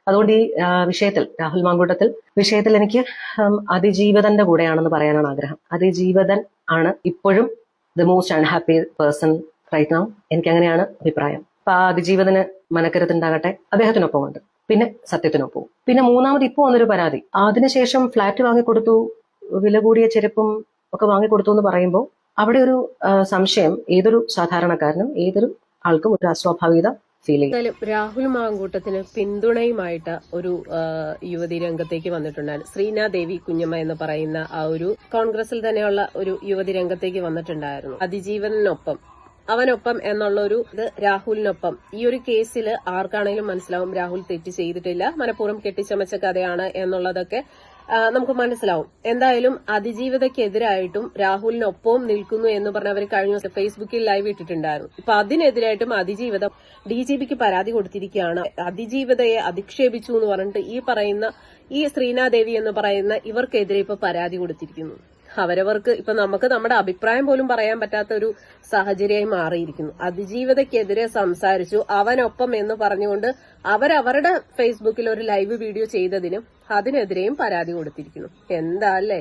അതുകൊണ്ട് ഈ വിഷയത്തിൽ രാഹുൽ മാങ്കൂട്ടത്തിൽ വിഷയത്തിൽ എനിക്ക് അതിജീവിതന്റെ കൂടെയാണെന്ന് പറയാനാണ് ആഗ്രഹം. അതിജീവിതൻ ആണ് ഇപ്പോഴും the most unhappy person right now. എനിക്ക് അങ്ങനെയാണ് അഭിപ്രായം. അപ്പൊ ആ അതിജീവിതന് മനക്കരുത്തുണ്ടാകട്ടെ, അദ്ദേഹത്തിനൊപ്പമുണ്ട്. പിന്നെ സത്യത്തിനൊപ്പവും. പിന്നെ മൂന്നാമത് ഇപ്പോൾ വന്നൊരു പരാതി, അതിനുശേഷം ഫ്ലാറ്റ് വാങ്ങിക്കൊടുത്തു, വില കൂടിയ ചെരുപ്പും ഒക്കെ വാങ്ങിക്കൊടുത്തു എന്ന് പറയുമ്പോൾ അവിടെ ഒരു സംശയം ഏതൊരു സാധാരണക്കാരനും ഏതൊരു ആൾക്കും ഒരു അസ്വാഭാവികത ഫീൽ ചെയ്യും. രാഹുൽ മാങ്കൂട്ടത്തിന് പിന്തുണയുമായിട്ട് ഒരു യുവതി രംഗത്തേക്ക് വന്നിട്ടുണ്ടായിരുന്നു. ശ്രീനാദേവി കുഞ്ഞമ്മ എന്ന് പറയുന്ന ആ ഒരു കോൺഗ്രസിൽ തന്നെയുള്ള ഒരു യുവതി രംഗത്തേക്ക് വന്നിട്ടുണ്ടായിരുന്നു. അതിജീവനൊപ്പം അവനൊപ്പം എന്നുള്ളൊരു ഇത് രാഹുലിനൊപ്പം. ഈ ഒരു കേസിൽ ആർക്കാണെങ്കിലും മനസ്സിലാവും രാഹുൽ തെറ്റ് ചെയ്തിട്ടില്ല, മനഃപൂർവ്വം കെട്ടിച്ചമച്ച കഥയാണ് എന്നുള്ളതൊക്കെ നമുക്ക് മനസ്സിലാവും. എന്തായാലും അതിജീവിതക്കെതിരായിട്ടും രാഹുലിനൊപ്പവും നിൽക്കുന്നു എന്ന് പറഞ്ഞ് അവർ കഴിഞ്ഞ ദിവസം ഫേസ്ബുക്കിൽ ലൈവ് ഇട്ടിട്ടുണ്ടായിരുന്നു. ഇപ്പൊ അതിനെതിരായിട്ടും അതിജീവിതം DGPക്ക് പരാതി കൊടുത്തിരിക്കുകയാണ്. അതിജീവിതയെ അധിക്ഷേപിച്ചു എന്ന് പറഞ്ഞിട്ട് ഈ ശ്രീനാദേവി എന്ന് പറയുന്ന ഇവർക്കെതിരെ ഇപ്പൊ പരാതി കൊടുത്തിരിക്കുന്നു. അവരവർക്ക് ഇപ്പൊ നമുക്ക് നമ്മുടെ അഭിപ്രായം പോലും പറയാൻ പറ്റാത്ത ഒരു സാഹചര്യമായി മാറിയിരിക്കുന്നു. അതിജീവിതക്കെതിരെ സംസാരിച്ചു, അവനൊപ്പം എന്ന് പറഞ്ഞുകൊണ്ട് അവരവരുടെ ഫേസ്ബുക്കിൽ ഒരു ലൈവ് വീഡിയോ ചെയ്തതിനും അതിനെതിരെയും പരാതി കൊടുത്തിരിക്കുന്നു. എന്താ അല്ലേ?